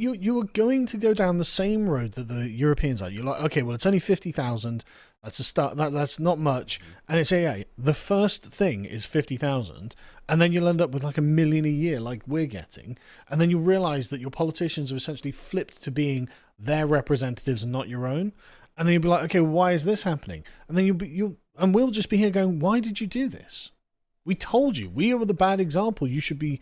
you are going to go down the same road that the Europeans are. You're like, okay, well, it's only 50,000. That's a start. That's not much. And it's AI. The first thing is 50,000, and then you'll end up with like 1 million a year, like we're getting. And then you'll realize that your politicians have essentially flipped to being their representatives and not your own. And then you'll be like, okay, why is this happening? And then and we'll just be here going, why did you do this? We told you. We are the bad example. You should be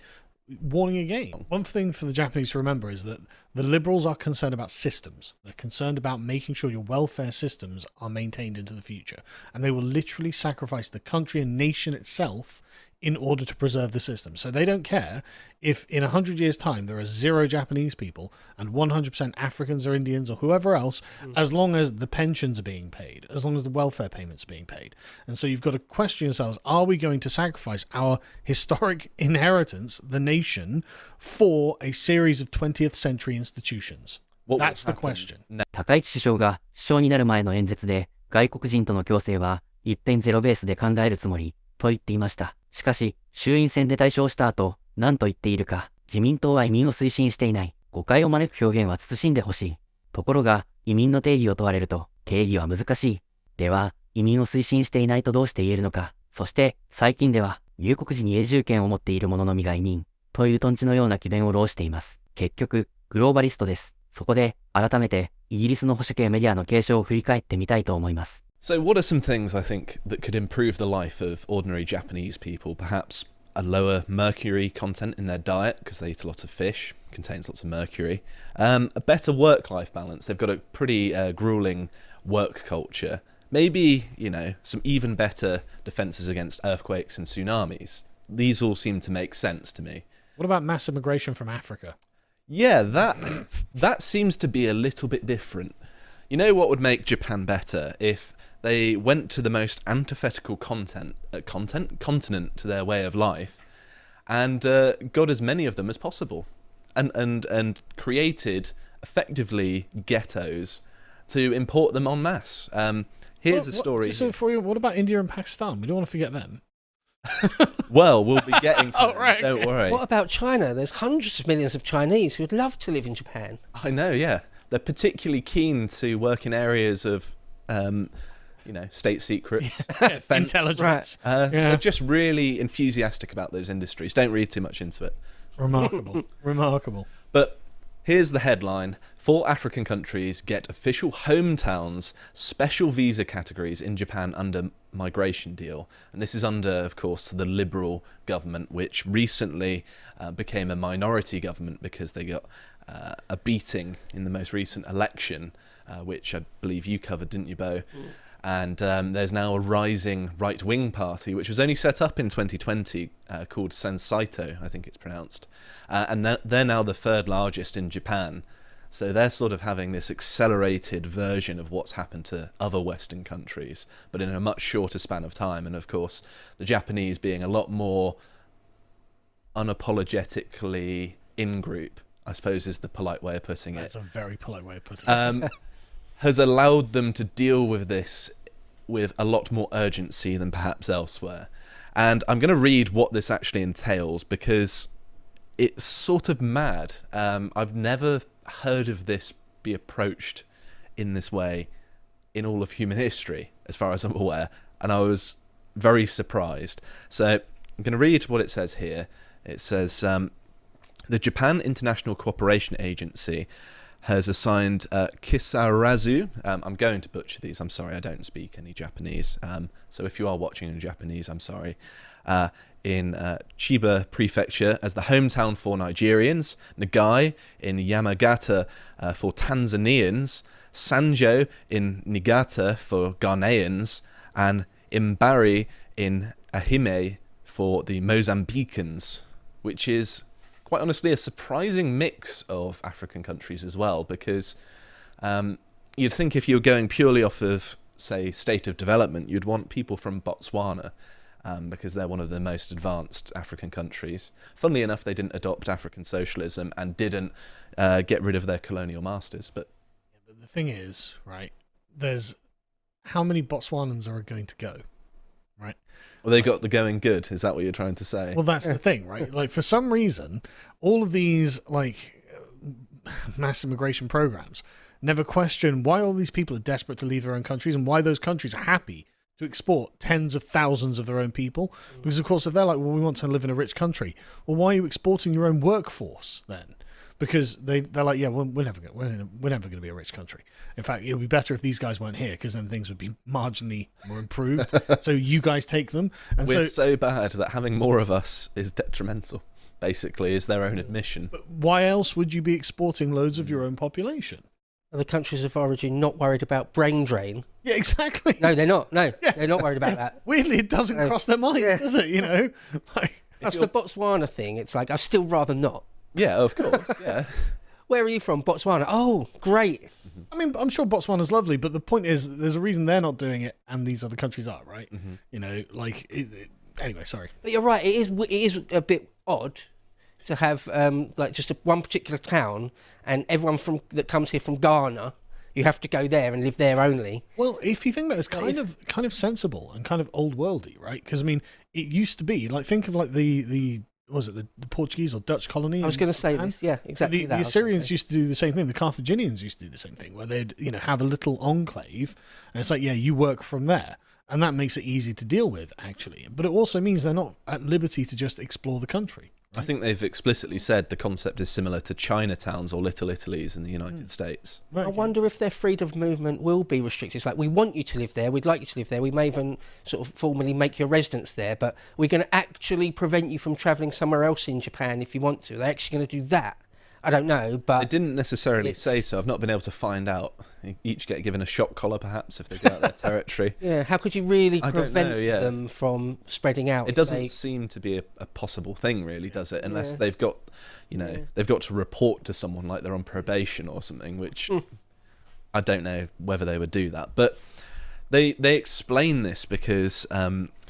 warning again. One thing for the Japanese to remember is that the liberals are concerned about systems. They're concerned about making sure your welfare systems are maintained into the future. And they will literally sacrifice the country and nation itself in order to preserve the system. So they don't care if in 100 years' time there are 0 Japanese people and 100% Africans or Indians or whoever else, as long as the pensions are being paid, as long as the welfare payments are being paid. And so you've got to question yourselves, are we going to sacrifice our historic inheritance, the nation, for a series of 20th century institutions? That's the question. 高市首相が首相になる前の演説で、外国人との共生は一辺ゼロベースで考えるつもりと言っていました。しかし、衆院選で大勝した後、何と言っているか、自民党は移民を推進していない。誤解を招く表現は慎んでほしい。ところが、移民の定義を問われると、定義は難しい。では、移民を推進していないとどうして言えるのか。そして、最近では、入国時に永住権を持っている者のみが移民、というトンチのような詭弁を弄しています。結局、グローバリストです。そこで、改めて、イギリスの保守系メディアの継承を振り返ってみたいと思います。So what are some things I think that could improve the life of ordinary Japanese people? Perhaps a lower mercury content in their diet because they eat a lot of fish, contains lots of mercury. A better work-life balance. They've got a pretty grueling work culture. Maybe, some even better defences against earthquakes and tsunamis. These all seem to make sense to me. What about mass immigration from Africa? Yeah, that seems to be a little bit different. You know what would make Japan better? If they went to the most antithetical continent to their way of life and got as many of them as possible and created effectively ghettos to import them en masse. Here's a story. So what about India and Pakistan? We don't want to forget them. Well, we'll be getting to them, right, don't worry. What about China? There's hundreds of millions of Chinese who would love to live in Japan. I know, yeah. They're particularly keen to work in areas of state secrets, defense, intelligence. They're just really enthusiastic about those industries. Don't read too much into it. Remarkable. But here's the headline. 4 African countries get official hometowns, special visa categories in Japan under migration deal. And this is under, of course, the Liberal government, which recently became a minority government because they got a beating in the most recent election, which I believe you covered, didn't you, Bo? And there's now a rising right-wing party, which was only set up in 2020, called Sensaito, I think it's pronounced. And they're now the 3rd largest in Japan. So they're sort of having this accelerated version of what's happened to other Western countries, but in a much shorter span of time. And of course, the Japanese being a lot more unapologetically in-group, I suppose is the polite way of putting it. That's a very polite way of putting it. Has allowed them to deal with this with a lot more urgency than perhaps elsewhere. And I'm going to read what this actually entails because it's sort of mad. I've never heard of this be approached in this way in all of human history, as far as I'm aware, and I was very surprised. So I'm going to read what it says here. It says, the Japan International Cooperation Agency has assigned Kisarazu, I'm going to butcher these, I'm sorry, I don't speak any Japanese, so if you are watching in Japanese, I'm sorry, in Chiba Prefecture as the hometown for Nigerians, Nagai in Yamagata for Tanzanians, Sanjo in Niigata for Ghanaians, and Imbari in Ahime for the Mozambicans, which is quite honestly a surprising mix of African countries as well, because you'd think if you were going purely off of, say, state of development, you'd want people from Botswana, because they're one of the most advanced African countries. Funnily enough, they didn't adopt African socialism and didn't get rid of their colonial masters. But the thing is, right, there's how many Botswanans are going to go, right? Well, they got the going good. Is that what you're trying to say? Well, that's the thing, right? Like, for some reason, all of these, like, mass immigration programs never question why all these people are desperate to leave their own countries and why those countries are happy to export tens of thousands of their own people. Because, of course, if they're like, well, we want to live in a rich country, well, why are you exporting your own workforce then? Because they're like, yeah, we're never going to be a rich country. In fact, it would be better if these guys weren't here, because then things would be marginally more improved. So you guys take them. And We're so bad that having more of us is detrimental, basically, is their own admission. But why else would you be exporting loads of your own population? Are the countries of origin not worried about brain drain? Yeah, exactly. No, they're not. No, Yeah. they're not worried about that. Weirdly, it doesn't cross their mind, does it? You know, like, That's the Botswana thing. It's like, I'd still rather not. Yeah, of course, yeah. Where are you from? Botswana. Oh, great. I mean, I'm sure Botswana's lovely, but the point is, there's a reason they're not doing it, and these other countries are, right? You know, like, anyway, sorry. But you're right. It is a bit odd to have like just one particular town, and everyone that comes here from Ghana, you have to go there and live there only. Well, if you think about it, it's kind of sensible and kind of old worldy, right? Because I mean, it used to be like, think of like the Portuguese or Dutch colony. I was going to say this, yeah, exactly. The Assyrians used to do the same thing. The Carthaginians used to do the same thing, where they'd have a little enclave, and it's like, yeah, you work from there, and that makes it easy to deal with, actually. But it also means they're not at liberty to just explore the country. I think they've explicitly said the concept is similar to Chinatowns or Little Italies in the United States. Right, I wonder if their freedom of movement will be restricted. It's like, we want you to live there, we'd like you to live there, we may even sort of formally make your residence there, but we're going to actually prevent you from travelling somewhere else in Japan if you want to. They're actually going to do that. I don't know, but... They didn't necessarily say so. I've not been able to find out. They each get given a shock collar, perhaps, if they go out their territory. Yeah, how could you really I don't prevent know, yeah. them from spreading out? It doesn't seem to be a possible thing, really, does it? Unless they've got, they've got to report to someone like they're on probation or something, which I don't know whether they would do that. But they explain this because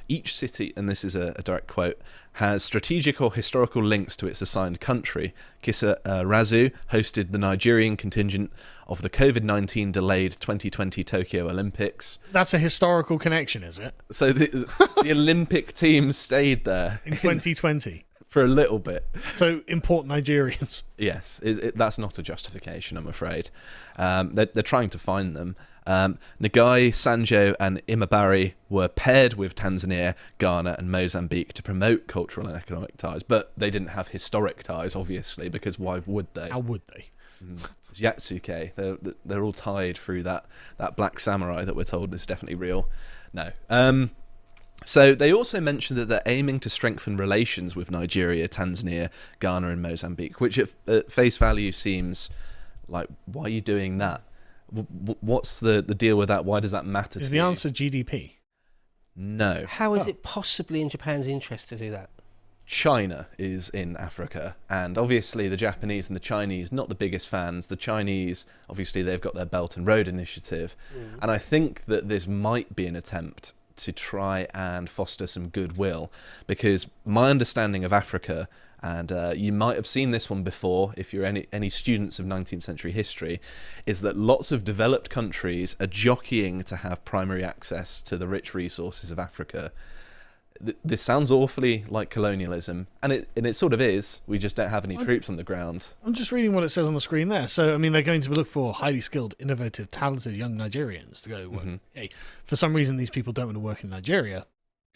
each city, and this is a direct quote, has strategic or historical links to its assigned country. Kisa Razu hosted the Nigerian contingent of the COVID-19 delayed 2020 Tokyo Olympics. That's a historical connection, is it? So the Olympic team stayed there In 2020. for a little bit. So import Nigerians. Yes, that's not a justification, I'm afraid. They're trying to find them. Nagai, Sanjo and Imabari were paired with Tanzania, Ghana and Mozambique to promote cultural and economic ties, but they didn't have historic ties, obviously, because why would they? How would they? It's Yatsuke. They're all tied through that black samurai that we're told is definitely real. No. So they also mentioned that they're aiming to strengthen relations with Nigeria, Tanzania, Ghana and Mozambique, which at face value seems like, why are you doing that? What's the deal with that? Why does that matter to you? Is the answer GDP? No. How is it possibly in Japan's interest to do that? China is in Africa, and obviously the Japanese and the Chinese, not the biggest fans. The Chinese, obviously, they've got their Belt and Road Initiative, and I think that this might be an attempt to try and foster some goodwill, because my understanding of Africa, and you might have seen this one before if you're any students of 19th century history, is that lots of developed countries are jockeying to have primary access to the rich resources of Africa. This sounds awfully like colonialism, and it sort of is. We just don't have any troops on the ground. I'm just reading what it says on the screen there. So, I mean, they're going to look for highly skilled, innovative, talented young Nigerians to go work. Hey, for some reason, these people don't want to work in Nigeria.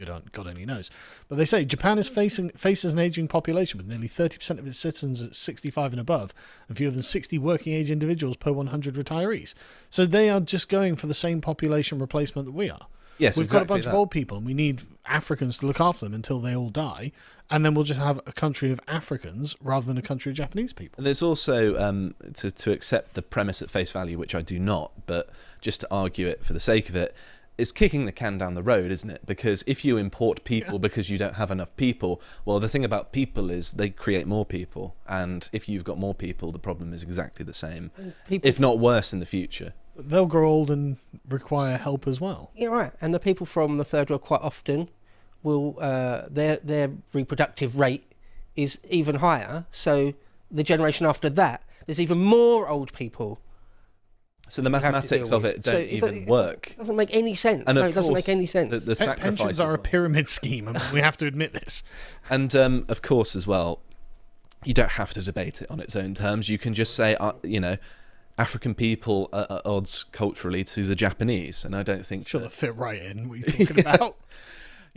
God only knows. But they say Japan faces an aging population with nearly 30% of its citizens at 65 and above, and fewer than 60 working age individuals per 100 retirees. So they are just going for the same population replacement that we are. Yes, We've got a bunch of old people, and we need Africans to look after them until they all die, and then we'll just have a country of Africans rather than a country of Japanese people. And there's also, to accept the premise at face value, which I do not, but just to argue it for the sake of it, it's kicking the can down the road, isn't it? Because if you import people because you don't have enough people, well, the thing about people is they create more people, and if you've got more people, the problem is exactly the same, if not worse in the future. They'll grow old and require help as well. Yeah, right. And the people from the third world quite often will their reproductive rate is even higher. So the generation after that, there's even more old people. So the mathematics of it don't even work. It doesn't make any sense. And no, it doesn't make any sense. The sacrifices pensions are a pyramid scheme, and we have to admit this. And of course, as well, you don't have to debate it on its own terms. You can just say, African people are at odds culturally to the Japanese, and I don't think Sure, they fit right in. What are you talking about?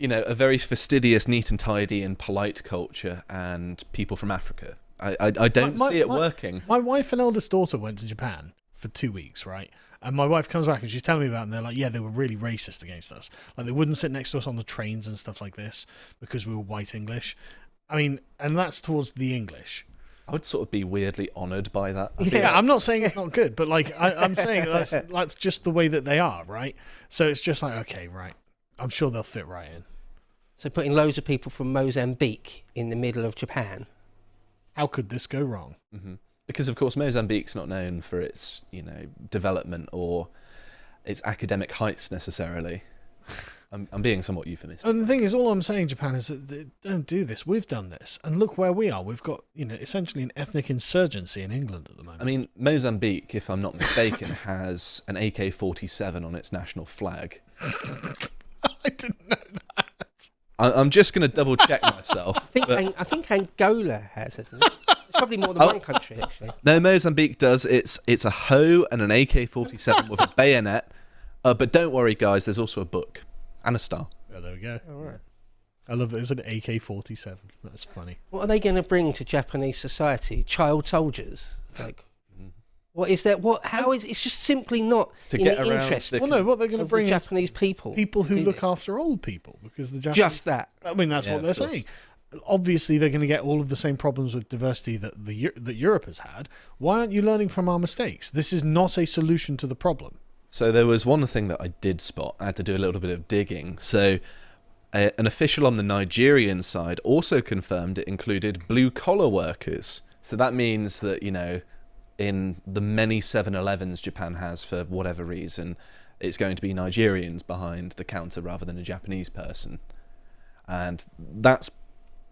a very fastidious, neat and tidy and polite culture and people from Africa. I don't see it working. My wife and eldest daughter went to Japan for 2 weeks, right? And my wife comes back and she's telling me about it, and they're like, yeah, they were really racist against us. Like, they wouldn't sit next to us on the trains and stuff like this because we were white English. I mean, and that's towards the English. I would sort of be weirdly honoured by that. Yeah, I'm not saying it's not good, but like I'm saying that's just the way that they are, right? So it's just like, okay, right. I'm sure they'll fit right in. So putting loads of people from Mozambique in the middle of Japan. How could this go wrong? Mm-hmm. Because, of course, Mozambique's not known for its, development or its academic heights necessarily. I'm being somewhat euphemistic. And the thing is, all I'm saying, Japan, is that they don't do this. We've done this. And look where we are. We've got, essentially an ethnic insurgency in England at the moment. I mean, Mozambique, if I'm not mistaken, has an AK-47 on its national flag. I didn't know that. I'm just going to double check myself. I think Angola has, isn't it? It's probably more than one country, actually. No, Mozambique does. It's a hoe and an AK-47 with a bayonet. But don't worry, guys. There's also a book and a star. Yeah, there we go. All right. I love that. It's an AK-47. That's funny. What are they going to bring to Japanese society? Child soldiers? Like, what is that? How is it's just simply not to in get the around interest Well, no, what they're going to of bring the is Japanese people. people who do look this. after old people, because the Japanese... Just that. I mean, that's what they're saying. Obviously, they're going to get all of the same problems with diversity that that Europe has had. Why aren't you learning from our mistakes? This is not a solution to the problem. So there was one thing that I did spot. I had to do a little bit of digging. So an official on the Nigerian side also confirmed it included blue-collar workers. So that means that, in the many 7-Elevens Japan has for whatever reason, it's going to be Nigerians behind the counter rather than a Japanese person. And that's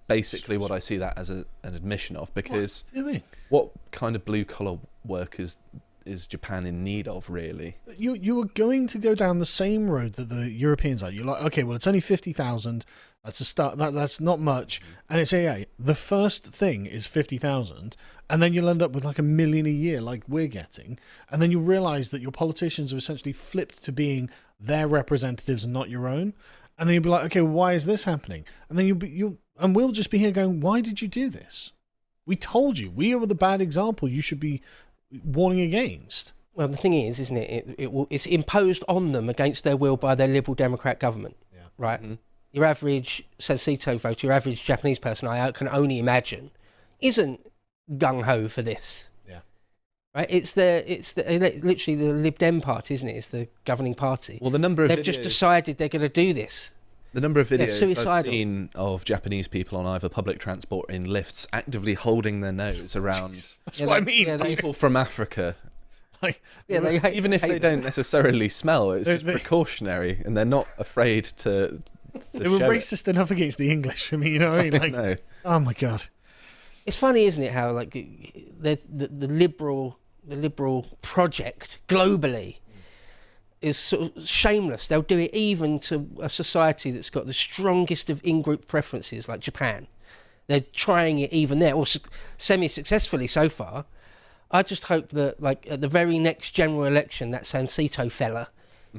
basically what I see that as an admission of, because What do you mean? what kind of blue-collar workers is Japan in need of, really? You are going to go down the same road that the Europeans are. You're like, okay, well, it's only 50,000. That's a start. That's not much. And it's the first thing is 50,000, and then you'll end up with like 1 million a year, like we're getting. And then you'll realise that your politicians have essentially flipped to being their representatives and not your own. And then you'll be like, okay, well, why is this happening? And then we'll just be here going, why did you do this? We told you. We are the bad example you should be warning against. Well, the thing is, isn't it? It's imposed on them against their will by their Liberal Democrat government, right? Mm-hmm. Your average Sensito voter, your average Japanese person, I can only imagine, isn't gung-ho for this. Yeah. Right? It's literally the Lib Dem party, isn't it? It's the governing party. Well, they've just decided they're going to do this. The number of videos I've seen of Japanese people on either public transport or in lifts actively holding their nose around That's what I mean. Yeah, people from Africa. Like, even if they don't necessarily smell, it's just precautionary, and they're not afraid to they were racist enough against the English. I mean, you know what I mean? Like, no. Oh my god. It's funny, isn't it, how like the liberal project globally is sort of shameless. They'll do it even to a society that's got the strongest of in-group preferences, like Japan. They're trying it even there, or semi-successfully so far. I just hope that, like, at the very next general election, that Sansito fella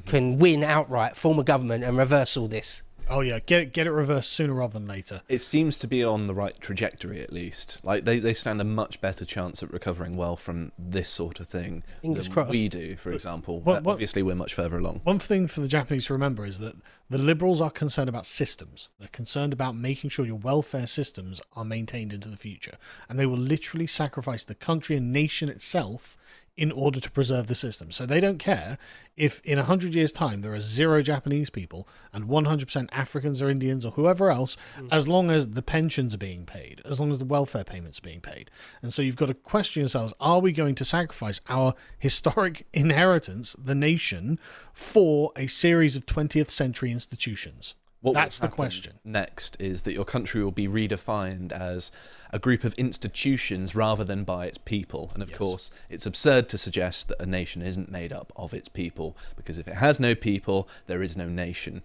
can win outright, form a government, and reverse all this. Oh yeah, get it reversed sooner rather than later. It seems to be on the right trajectory, at least. Like they stand a much better chance at recovering well from this sort of thing Fingers than crossed. we do, for example. Obviously, we're much further along. One thing for the Japanese to remember is that the Liberals are concerned about systems. They're concerned about making sure your welfare systems are maintained into the future. And they will literally sacrifice the country and nation itself in order to preserve the system. So they don't care if in 100 years' time there are 0 Japanese people and 100% Africans or Indians or whoever else, as long as the pensions are being paid, as long as the welfare payments are being paid. And so you've got to question yourselves, are we going to sacrifice our historic inheritance, the nation, for a series of 20th century institutions? That's the question. Next is that your country will be redefined as a group of institutions rather than by its people. And of course, it's absurd to suggest that a nation isn't made up of its people, because if it has no people, there is no nation.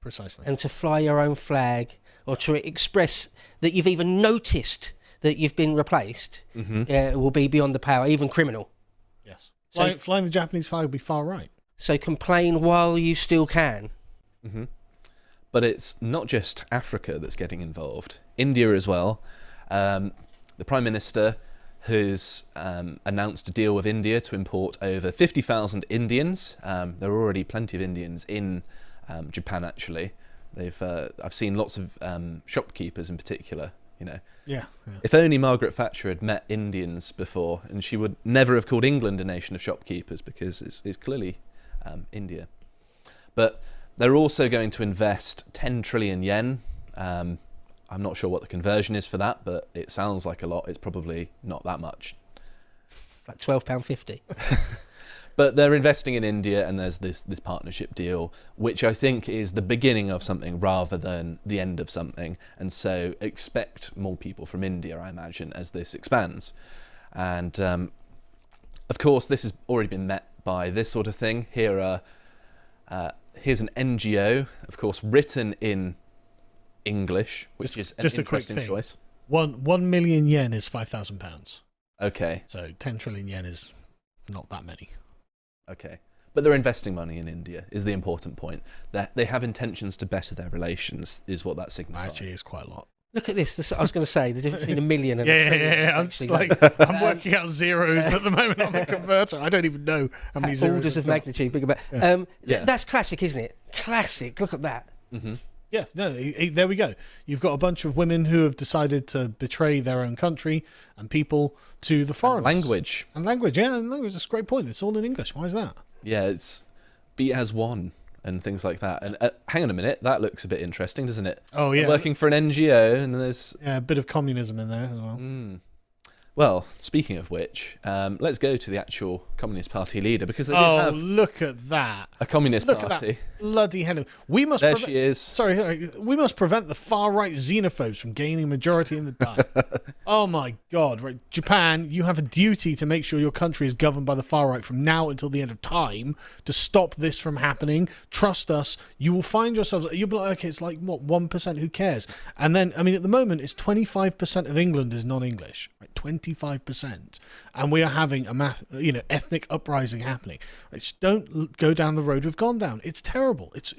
Precisely. And to fly your own flag, or to express that you've even noticed that you've been replaced will be beyond the power, even criminal. Yes. So- Flying the Japanese flag would be far right. So complain while you still can. But it's not just Africa that's getting involved. India as well. The Prime Minister has announced a deal with India to import over 50,000 Indians. There are already plenty of Indians in Japan, actually. I've seen lots of shopkeepers in particular, you know. Yeah. If only Margaret Thatcher had met Indians before, and she would never have called England a nation of shopkeepers, because it's clearly India. But they're also going to invest 10 trillion yen. I'm not sure what the conversion is for that, but it sounds like a lot. It's probably not that much. Like £12.50. But they're investing in India, and there's this partnership deal, which I think is the beginning of something rather than the end of something. And so expect more people from India, I imagine, as this expands. And of course, this has already been met by this sort of thing. Here's an NGO, of course, written in English, which is an interesting choice. 1 million yen is £5,000. Okay. So 10 trillion yen is not that many. Okay. But they're investing money in India, is the important point. That they have intentions to better their relations, is what that signifies. Actually, it's quite a lot. Look at this. I was going to say the difference between a million and a Yeah. trillion. I'm just like, I'm working out zeros at the moment on the converter. I don't even know how many zeros. Orders of magnitude bigger. But that's classic, isn't it? Classic. Look at that. Yeah, no, there we go. You've got a bunch of women who have decided to betray their own country and people to the foreigners. Language. And language, yeah, and language. That's a great point. It's all in English. Why is that? Yeah, it's be as one and things like that. And hang on a minute, that looks a bit interesting, doesn't it? Oh, yeah. I'm working for an NGO, and there's... Yeah, a bit of communism in there as well. Well, speaking of which, let's go to the actual Communist Party leader, because they do have look at that. a Communist Look Party. at that bloody hell. We must There she is. Sorry, we must prevent the far-right xenophobes from gaining majority in the diet. Oh my God! Right, Japan, you have a duty to make sure your country is governed by the far-right from now until the end of time to stop this from happening. Trust us. You will find yourselves. You'll be like, okay, it's like what 1%. Who cares? And then, I mean, at the moment, it's 25% of England is non-English. Right, 25%, and we are having a ethnic uprising happening. Right, just don't go down the road we've gone down. It's terrible. It's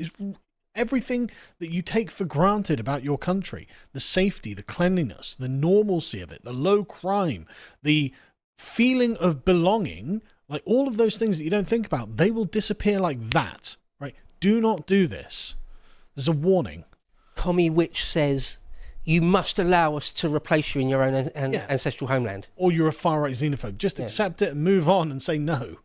everything that you take for granted about your country, the safety, the cleanliness, the normalcy of it, the low crime, the feeling of belonging, like all of those things that you don't think about, they will disappear like that. Right? Do not do this. There's a warning. Commie Witch says, you must allow us to replace you in your own ancestral homeland. Or you're a far-right xenophobe. Just accept it and move on and say no.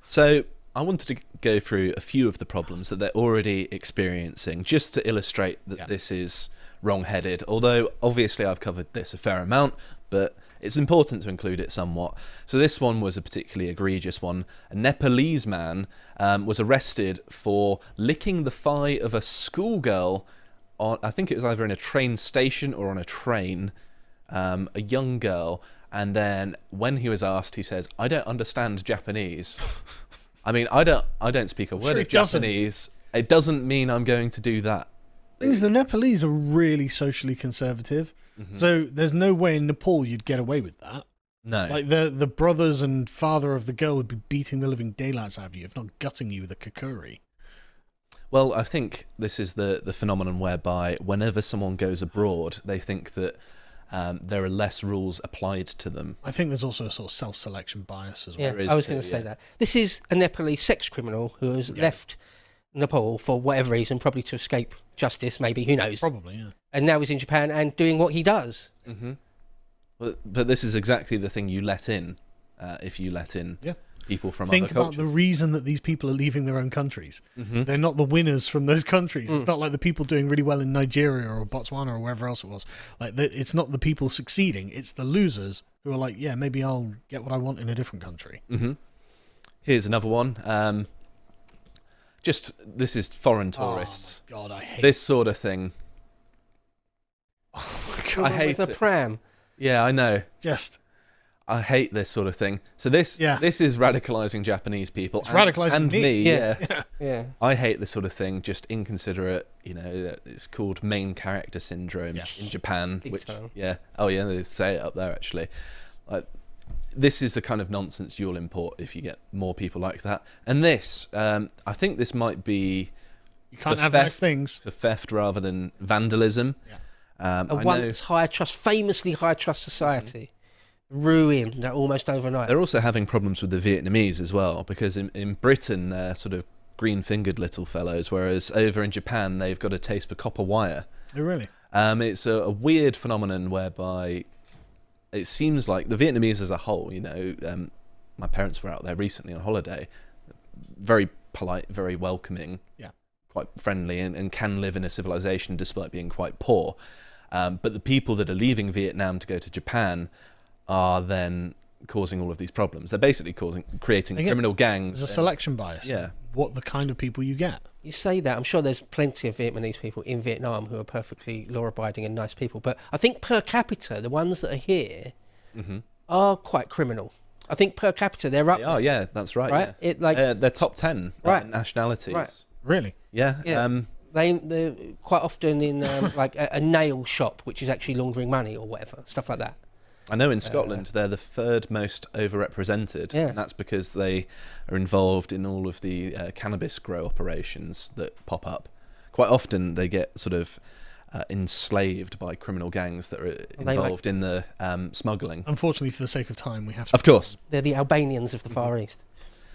So I wanted to go through a few of the problems that they're already experiencing, just to illustrate that this is wrong-headed. Although, obviously, I've covered this a fair amount, but it's important to include it somewhat. So this one was a particularly egregious one. A Nepalese man was arrested for licking the thigh of a schoolgirl I think it was either in a train station or on a train, a young girl. And then when he was asked, he says, "I don't understand Japanese." I mean, I don't speak a word of Japanese. It doesn't mean I'm going to do that. The Nepalese are really socially conservative. So there's no way in Nepal you'd get away with that. No. Like the brothers and father of the girl would be beating the living daylights out of you, if not gutting you with a kakuri. Well, I think this is the phenomenon whereby whenever someone goes abroad, they think that there are less rules applied to them. I think there's also a sort of self-selection bias as well. Yeah, I was going to say that. This is a Nepalese sex criminal who has left Nepal for whatever reason, probably to escape justice, maybe, who knows. Probably, yeah. And now he's in Japan and doing what he does. But this is exactly the thing you let in, if you let in people from other cultures. Think about the reason that these people are leaving their own countries. They're not the winners from those countries. It's not like the people doing really well in Nigeria or Botswana or wherever else it was. Like it's not the people succeeding. It's the losers who are like, yeah, maybe I'll get what I want in a different country. Here's another one. This is foreign tourists. Oh my God, I hate this sort of thing. Oh my God, I hate the it. pram. Yeah, I know. I hate this sort of thing. So this is radicalizing Japanese people. It's radicalizing me. Yeah. I hate this sort of thing. Just inconsiderate. It's called main character syndrome in Japan. Big time. They say it up there actually. This is the kind of nonsense you'll import if you get more people like that. And this, I think this might be You can't have nice things. for theft rather than vandalism. Yeah. Famously high trust society. Ruined almost overnight. They're also having problems with the Vietnamese as well, because in Britain they're sort of green-fingered little fellows, whereas over in Japan they've got a taste for copper wire. Oh, really? It's a weird phenomenon whereby it seems like the Vietnamese as a whole, my parents were out there recently on holiday, very polite, very welcoming, quite friendly, and can live in a civilization despite being quite poor. But the people that are leaving Vietnam to go to Japan are then causing all of these problems. They're basically creating criminal gangs. There's a selection bias. Yeah. What the kind of people you get. You say that, I'm sure there's plenty of Vietnamese people in Vietnam who are perfectly law-abiding and nice people, but I think per capita, the ones that are here are quite criminal. I think per capita, they're up. Oh, yeah, that's right. Right? Yeah. They're top 10 nationalities. Right. Really? Yeah. They're quite often in like a nail shop, which is actually laundering money or whatever, stuff like that. I know in Scotland they're the third most overrepresented, and that's because they are involved in all of the cannabis grow operations that pop up. Quite often they get sort of enslaved by criminal gangs that are involved in the smuggling. Unfortunately, for the sake of time, we have to... Of course. They're the Albanians of the Far East.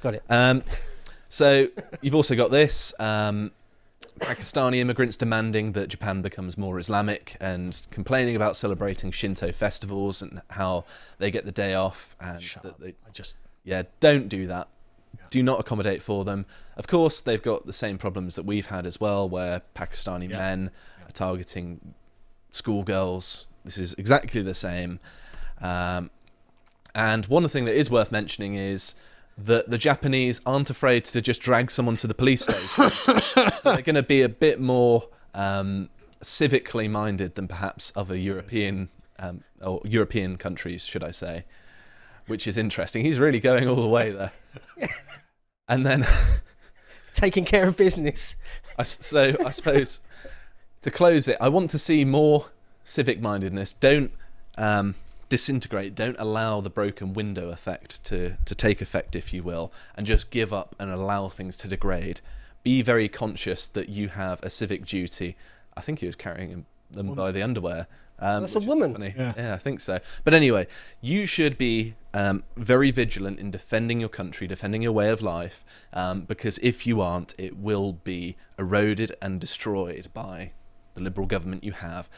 Got it. So you've also got this... Pakistani immigrants demanding that Japan becomes more Islamic and complaining about celebrating Shinto festivals and how they get the day off. And don't do that. Yeah. Do not accommodate for them. Of course, they've got the same problems that we've had as well, where Pakistani men are targeting schoolgirls. This is exactly the same. And one thing that is worth mentioning is that the Japanese aren't afraid to just drag someone to the police station. So they're going to be a bit more civically minded than perhaps other European or European countries, should I say, which is interesting. He's really going all the way there. And then... taking care of business. So I suppose, to close it, I want to see more civic-mindedness. Don't... disintegrate, don't allow the broken window effect to take effect, if you will, and just give up and allow things to degrade. Be very conscious that you have a civic duty. I think he was carrying them by the underwear. That's a woman. Funny. Yeah, I think so. But anyway, you should be very vigilant in defending your country, defending your way of life, because if you aren't, it will be eroded and destroyed by the liberal government you have,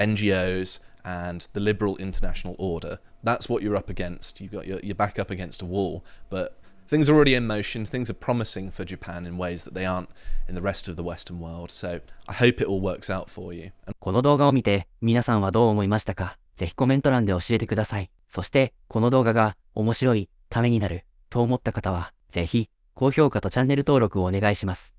NGOs, and the liberal international order. That's what you're up against. You've got your back up against a wall, but things are already in motion. Things are promising for Japan in ways that they aren't in the rest of the Western world. So I hope it all works out for you. この動画を見て皆さんはどう思いましたか？ぜひコメント欄で教えてください。そしてこの動画が面白い、ためになると思った方はぜひ高評価とチャンネル登録をお願いします。